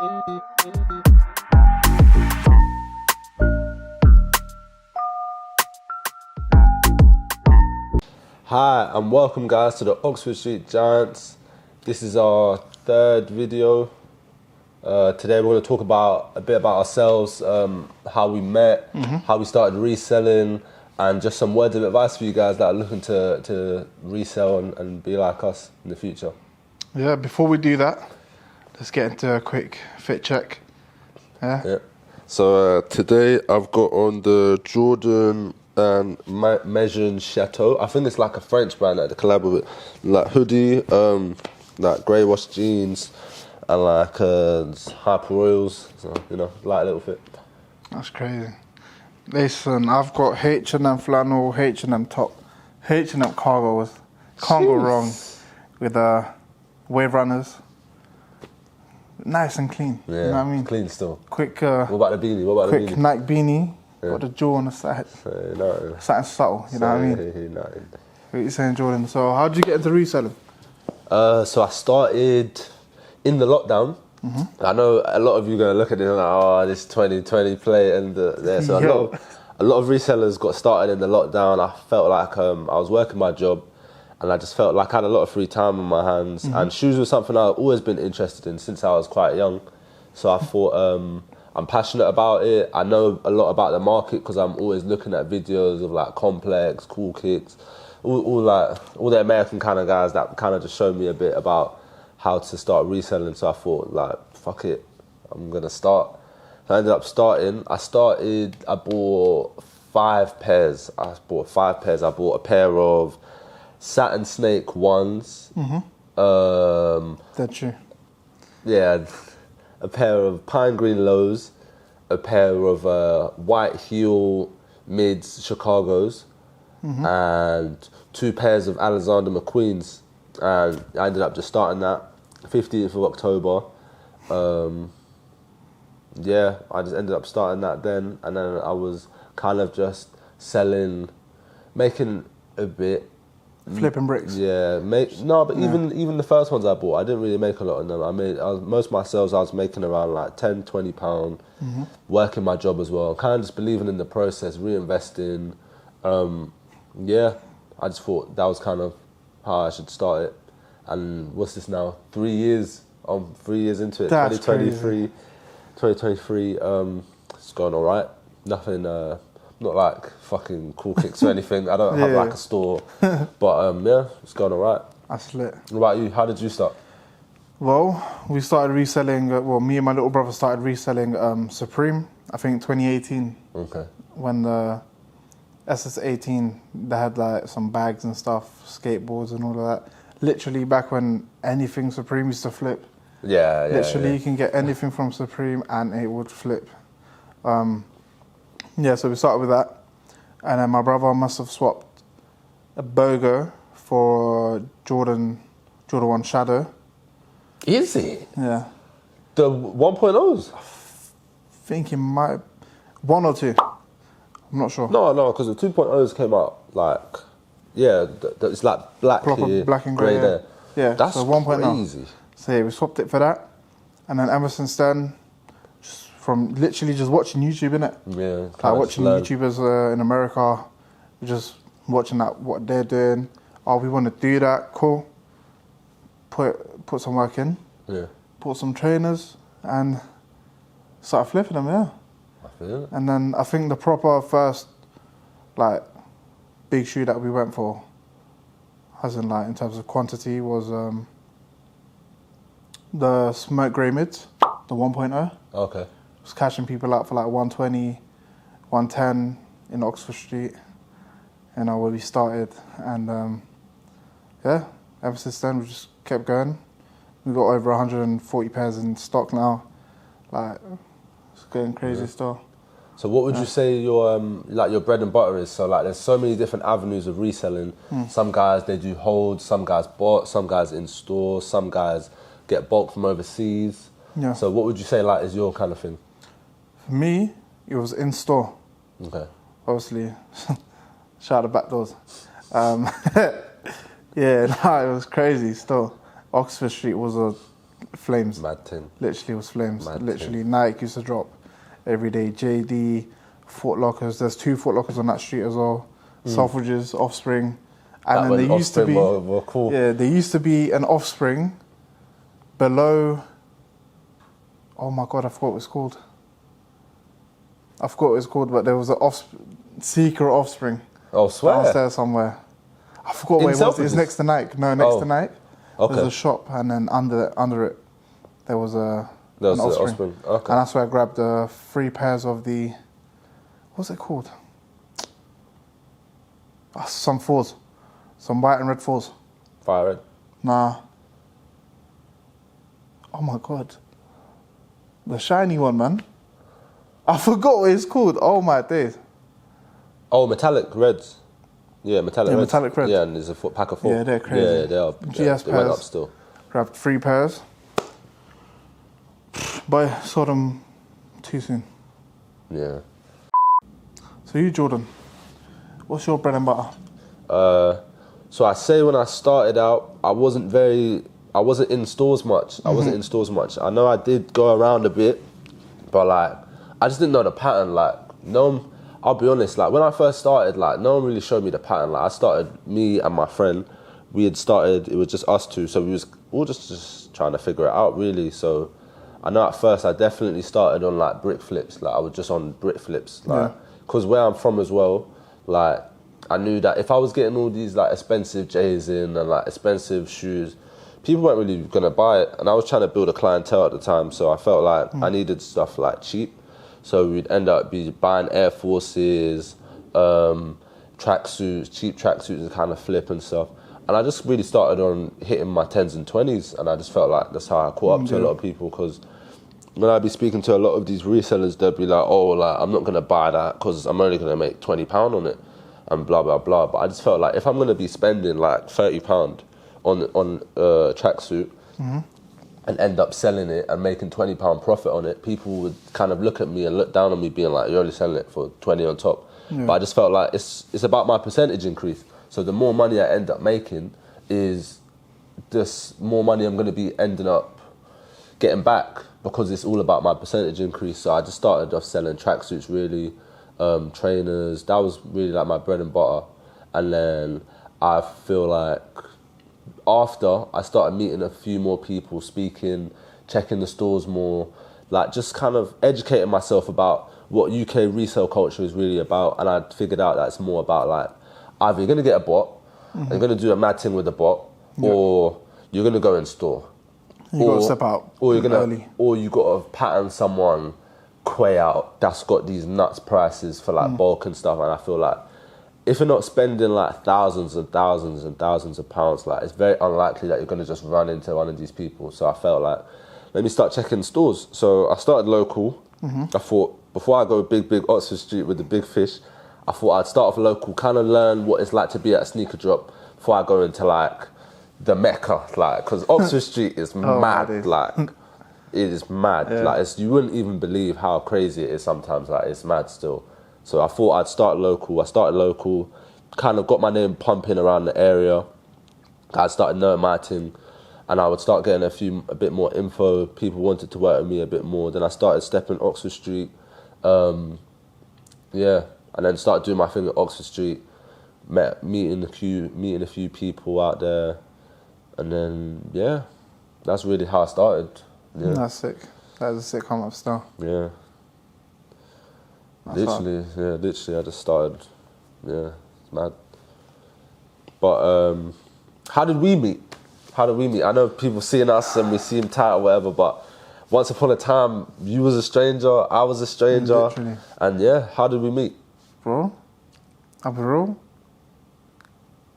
Hi and welcome guys to the Oxford Street Giants. This is our third video. Today we're going to talk a bit about ourselves, how we met, how we started reselling, and just some words of advice for you guys that are looking to resell and be like us in the future. Yeah, before we do that, let's get into a quick fit check. Yeah. So today I've got on the Jordan and Maison Chateau. I think it's like a French brand that they collab with, like hoodie, like grey wash jeans, and like Hyper Royals. So light little fit. That's crazy. Listen, I've got H&M flannel, H&M top, H&M cargos. Can't go wrong with wave runners. Nice and clean. Yeah, you know what I mean? Clean still. Quick. What about the beanie? Quick Nike beanie. Got the jaw on the side. Something subtle, you know what I mean? What are you saying, Jordan? So how did you get into reselling? So I started in the lockdown. I know a lot of you are going to look at it and like, oh, this 2020 play and there. So a lot of resellers got started in the lockdown. I felt like I was working my job and I just felt like I had a lot of free time on my hands. And shoes was something I've always been interested in since I was quite young. So I thought, I'm passionate about it. I know a lot about the market because I'm always looking at videos of like Complex, Cool Kicks, all the American kind of guys that kind of just showed me a bit about how to start reselling. So I thought like, fuck it, I'm gonna start. So I ended up starting. I bought 5 pairs. I bought a pair of Satin Snake ones. That's true. Yeah. A pair of pine green lows, a pair of white heel mids Chicagos, and 2 pairs of Alexander McQueens. And I ended up just starting that 15th of October. I just ended up starting that then, and then I was kind of just selling, making a bit. Flipping bricks. But even the first ones I bought, I didn't really make a lot of them. Most of my sales I was making around like £10-20, working my job as well, kind of just believing in the process, reinvesting. I just thought that was kind of how I should start it. And what's this now? 3 years. I'm 3 years into it. That's 2023. It's going all right. Nothing. Not like fucking Cool Kicks or anything. I don't have like a store, but it's going all right. That's lit. What about you? How did you start? Well, we started reselling. Me and my little brother started reselling Supreme. I think 2018. Okay. When the SS18, they had like some bags and stuff, skateboards and all of that. Literally back when anything Supreme used to flip. Yeah. Literally, you can get anything from Supreme and it would flip. So we started with that, and then my brother must have swapped a BOGO for Jordan 1 Shadow. Is it? Yeah. The 1.0s? I think it might... 1 or 2. I'm not sure. No, because the 2.0s came out like... Yeah, it's like black here, black and grey there. Yeah, That's so 1.0. crazy. So yeah, we swapped it for that, and then ever since then... From literally just watching YouTube, innit? Yeah. Like watching YouTubers in America, just watching what they're doing. Oh, we want to do that, cool. Put some work in. Yeah. Bought some trainers and started flipping them, yeah. I feel it. And then I think the proper first, like, big shoe that we went for, as in like in terms of quantity, was the Smoke Grey Mids, the 1.0. Okay. Was catching people out for like 120, 110 in Oxford Street, where we started. And ever since then we just kept going. We've got over 140 pairs in stock now. Like, it's getting crazy still. So what would you say your bread and butter is? So like there's so many different avenues of reselling. Some guys, they do hold, some guys bought, some guys in store, some guys get bulk from overseas. Yeah. So what would you say like is your kind of thing? For me, it was in store. Okay. Obviously, shout out the back doors. It was crazy still. Oxford Street was a flames. Mad thing. Literally, it was flames. Mad Literally, thing. Nike used to drop every day. JD, Foot Lockers. There's 2 Foot Lockers on that street as well. Selfridges, Offspring. And then there used to be... were cool. Yeah, there used to be an Offspring below... Oh my God, I forgot what it's called. But there was an secret Offspring. Oh, swear. Downstairs somewhere. I forgot where it was. It's next to Nike. No, next to Nike. Okay. There's a shop, and then under it, there was an Offspring. Okay. And that's where I grabbed 3 pairs of the... What's it called? Some fours. Some white and red fours. Fire red. Nah. Oh my God. The shiny one, man. I forgot what it's called. Oh my days. Oh, metallic reds. Yeah, metallic reds. Metallic red. Yeah, and there's a pack of 4. Yeah, they're crazy. Yeah, they are. GS they went pairs. up still. Grabbed 3 pairs. But I saw them too soon. Yeah. So you, Jordan, what's your bread and butter? So I say when I started out, I wasn't in stores much. I know I did go around a bit, but like, I just didn't know the pattern. Like, I'll be honest, like when I first started, like no one really showed me the pattern. Like I started, me and my friend, we had started, it was just us two, so we was all just trying to figure it out really. So I know at first I definitely started on like brick flips. Like I was just on brick flips, like, because where I'm from as well, like I knew that if I was getting all these like expensive J's in and like expensive shoes, people weren't really gonna buy it. And I was trying to build a clientele at the time, so I felt like I needed stuff like cheap. So we'd end up buying Air Forces, tracksuits, cheap tracksuits and kind of flip and stuff. And I just really started on hitting my 10s and 20s, and I just felt like that's how I caught up to a lot of people, because when I'd be speaking to a lot of these resellers, they'd be like, oh, like I'm not going to buy that because I'm only going to make £20 on it and blah, blah, blah. But I just felt like if I'm going to be spending like £30 on a tracksuit, and end up selling it and making £20 profit on it, people would kind of look at me and look down on me being like, you're only selling it for 20 on top. But I just felt like it's about my percentage increase. So the more money I end up making is just more money I'm going to be ending up getting back, because it's all about my percentage increase. So I just started off selling tracksuits really, trainers. That was really like my bread and butter. And then I feel like after I started meeting a few more people, speaking, checking the stores more, like just kind of educating myself about what UK resale culture is really about. And I figured out that it's more about like, either you're going to get a bot, and you're going to do a mad thing with the bot, or you're going to go in store. You got to step out early. Or you got to pattern someone quay out that's got these nuts prices for like bulk and stuff. And I feel like if you're not spending like thousands and thousands and thousands of pounds, like it's very unlikely that you're going to just run into one of these people. So I felt like, let me start checking stores. So I started local. I thought, before I go big Oxford Street with the big fish, I thought I'd start off local, kind of learn what it's like to be at a sneaker drop before I go into like the Mecca, like, because Oxford Street is mad, like, it is mad. Like, you wouldn't even believe how crazy it is sometimes, like, it's mad still. So I thought I'd start local. I started local, kind of got my name pumping around the area. I started knowing my thing, and I would start getting a bit more info. People wanted to work with me a bit more. Then I started stepping Oxford Street, and then started doing my thing at Oxford Street. Meeting a few people out there, and then that's really how I started. Yeah. That's sick. That is a sick come up style. Yeah. Literally, I just started. Yeah, it's mad. But how did we meet? I know people seeing us and we seem tight or whatever, but once upon a time, you was a stranger, I was a stranger. Literally. And how did we meet? Bro, I'll be real,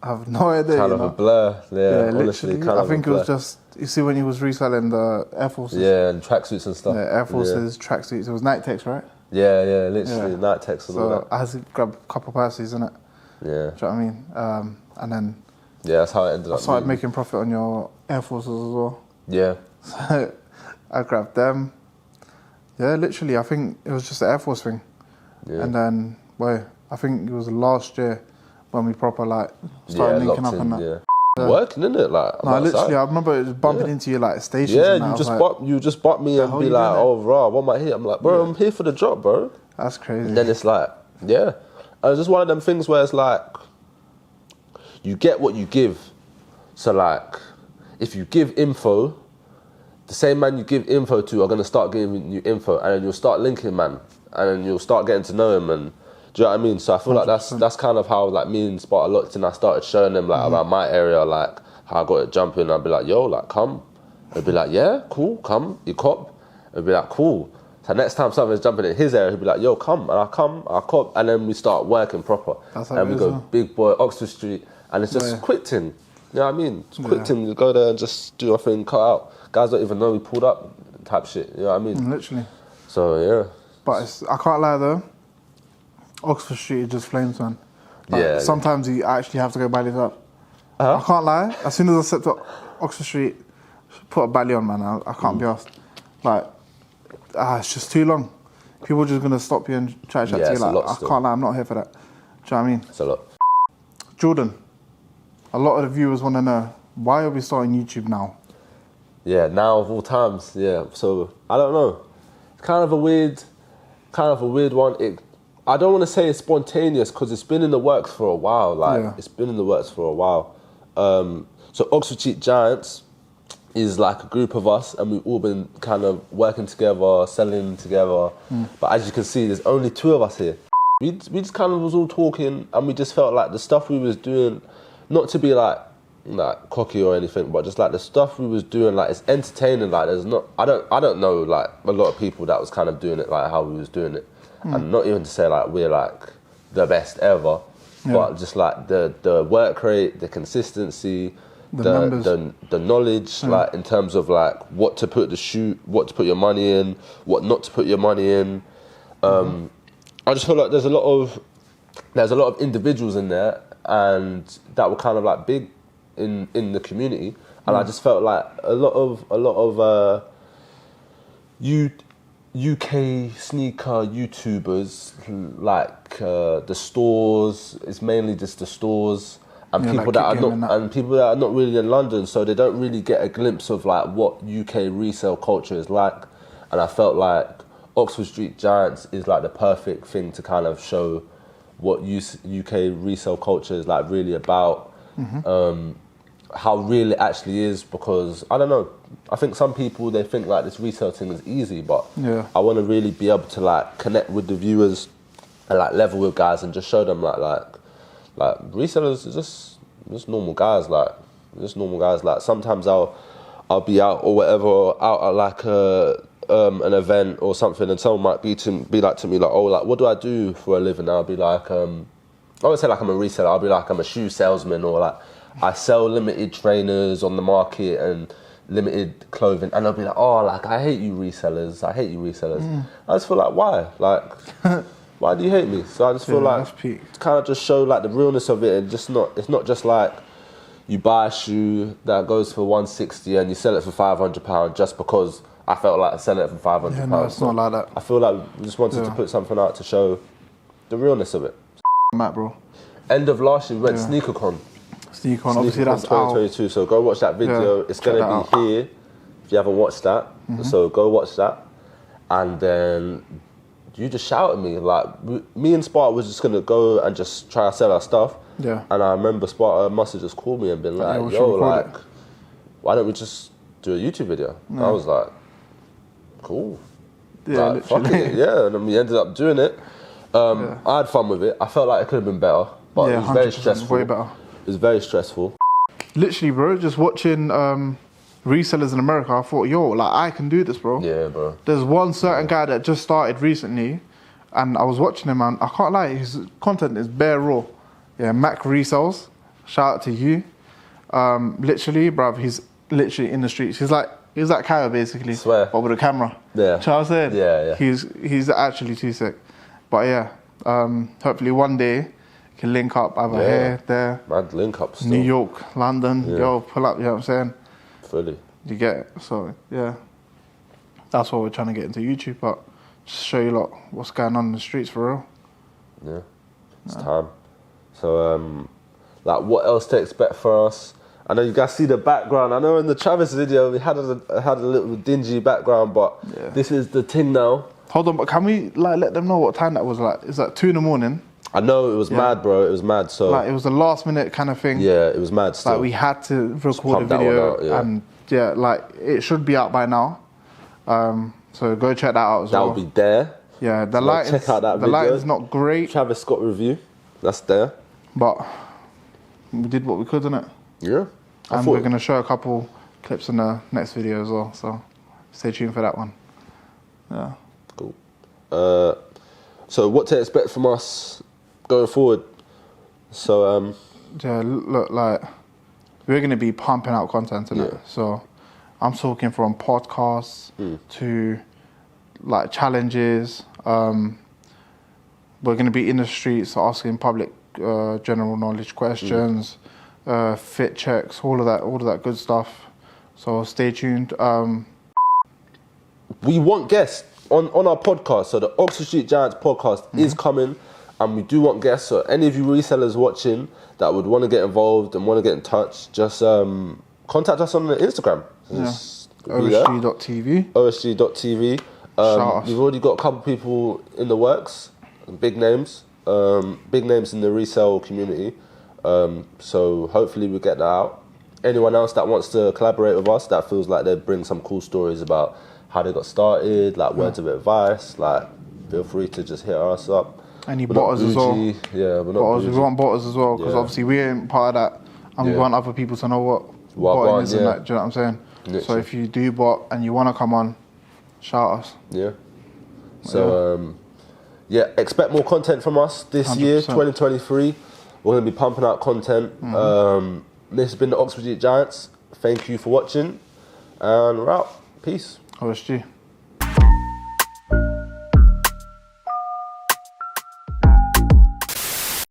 I have no idea. Kind of a blur, honestly. I think it was just, you see when he was reselling the Air Forces. Yeah, and tracksuits and stuff. Yeah, Air Forces, tracksuits. It was Night Techs, right? Yeah, literally, Night Techs and all that. I had to grab a couple of pairs, innit? Yeah. Do you know what I mean? And then... Yeah, that's how it ended up. I started making profit on your Air Forces as well. Yeah. So I grabbed them. Yeah, literally, I think it was just the Air Force thing. Yeah. And then, I think it was last year when we proper started linking up and that. Yeah. working, innit? Like, I'm No, outside. literally, I remember bumping into you like stations. Yeah, and you just bought me and be like, oh, raw, what am I here? I'm like, bro, I'm here for the job, bro. That's crazy. And then it's like, yeah. And it's just one of them things where it's like, you get what you give. So like, if you give info, the same man you give info to are going to start giving you info, and then you'll start linking, man. And then you'll start getting to know him, and do you know what I mean? So I feel 100%. Like that's kind of how like me and Sparta looked, and I started showing them like around my area, like how I got it jumping. I'd be like, yo, like come. They'd be like, yeah, cool, come, you cop. I'd be like, cool. So next time something's jumping in his area, he'd be like, yo, come, and I come, I cop, and then we start working proper. And we go big boy, Oxford Street, and it's just quick thing. You know what I mean? It's quick thing, you go there and just do your thing, cut out. Guys don't even know we pulled up type shit, you know what I mean? Literally. So yeah. But I can't lie though, Oxford Street is just flames, man. Like, sometimes you actually have to go belly up. I can't lie, as soon as I stepped up Oxford Street, put a belly on, man, I can't be asked. Like, it's just too long. People are just going to stop you and try to chat to you. Like, I can't lie, I'm not here for that. Do you know what I mean? It's a lot. Jordan, a lot of the viewers want to know, why are we starting YouTube now? Yeah, now of all times, yeah. So, I don't know. It's kind of a weird one. I don't want to say it's spontaneous because it's been in the works for a while. It's been in the works for a while. So Oxford Street Giants is like a group of us, and we've all been kind of working together, selling together. But as you can see, there's only 2 of us here. We just kind of was all talking, and we just felt like the stuff we was doing, not to be like cocky or anything, but just like the stuff we was doing, like it's entertaining. Like I don't know like a lot of people that was kind of doing it like how we was doing it, and not even to say like we're like the best ever, but just like the work rate, the consistency, the knowledge, like in terms of like what to put what to put your money in, what not to put your money in. I just feel like there's a lot of individuals in there, and that were kind of like big in the community, and I just felt like a lot of UK sneaker YouTubers, like the stores. It's mainly just the stores and people that are not really in London, so they don't really get a glimpse of like what UK resale culture is like. And I felt like Oxford Street Giants is like the perfect thing to kind of show what UK resale culture is like really about. How real it actually is, because I don't know, I think some people, they think like this resale thing is easy, but I want to really be able to like connect with the viewers and like level with guys and just show them like resellers are just normal guys, like sometimes I'll be out or whatever, out at like an event or something, and someone might be like to me like, oh, like what do I do for a living? And I'll be like, I won't say like I'm a reseller, I'll be like I'm a shoe salesman, or like I sell limited trainers on the market and limited clothing, and they'll be like, oh, like I hate you resellers. I just feel like, why? Like, why do you hate me? So I just feel like to kind of just show like the realness of it, and it's not just like you buy a shoe that goes for £160 and you sell it for £500 just because I felt like selling it for £500. Yeah, no, it's not like that. I feel like we just wanted to put something out to show the realness of it. Matt, bro. End of last year, we went SneakerCon. SneakerCon, obviously that's 2022, so go watch that video. It's going to be here if you haven't watched that. So go watch that. And then you just shouted at me. Like, me and Sparta was just going to go and just try to sell our stuff. Yeah. And I remember Sparta must have just called me and been like, yo, like, why don't we just do a YouTube video? I was like, cool. Yeah, like, fuck it. Yeah, and then we ended up doing it. I had fun with it. I felt like it could have been better, but it was very stressful. Way better. It was very stressful. Literally, bro, just watching resellers in America, I thought, yo, like, I can do this, bro. Yeah, bro. There's one certain guy that just started recently, and I was watching him, and I can't lie, his content is bare raw. Yeah, Mac Resells, shout out to you. Literally, bruv, he's literally in the streets. He's like Kyle, basically. Swear. But with a camera. Yeah. Charles said. Yeah. He's actually too sick. But yeah, hopefully one day can link up either here, there. Mad link up still. New York, London, yo, pull up, you know what I'm saying? Fully. You get it? So, yeah. That's what we're trying to get into YouTube, but just show you lot what's going on in the streets for real. Yeah, it's time. So, like, what else to expect for us? I know you guys see the background. I know in the Travis video we had a little dingy background, but this is the thing now. Hold on, but can we like let them know what time that was? Like, it's like 2 in the morning. I know it was mad, bro. It was mad. So like, it was a last minute kind of thing. Yeah, it was mad. Still. Like, we had to record the video, and like it should be out by now. So go check that out as well. That'll be there. Yeah, the light. Check out that the video. light is not great. Travis Scott review. That's there. But we did what we could, innit? Yeah. And we're gonna show a couple clips in the next video as well. So stay tuned for that one. Yeah. Cool. So what to expect from us going forward? So yeah, look, like we're gonna be pumping out content in it. So I'm talking from podcasts to like challenges. We're gonna be in the streets asking public general knowledge questions, fit checks, all of that good stuff. So stay tuned. We want guests on our podcast. So the Oxford Street Giants podcast is coming, and we do want guests. So any of you resellers watching that would want to get involved and want to get in touch, just contact us on the Instagram. OSG.tv. OSG.tv. We've already got a couple people in the works, big names in the resale community. So hopefully we get that out. Anyone else that wants to collaborate with us, that feels like they bring some cool stories about how they got started, like words of advice, like feel free to just hit us up. Any botters as well. Yeah, we're not botters. We want botters as well, because obviously we ain't part of that, and we want other people to know what botting is and that. Do you know what I'm saying? Literally. So if you do bot and you want to come on, shout us. Yeah. So expect more content from us this 100%. Year, 2023. We're going to be pumping out content. This has been the Oxford Street Giants. Thank you for watching, and we're out. Peace. OSG.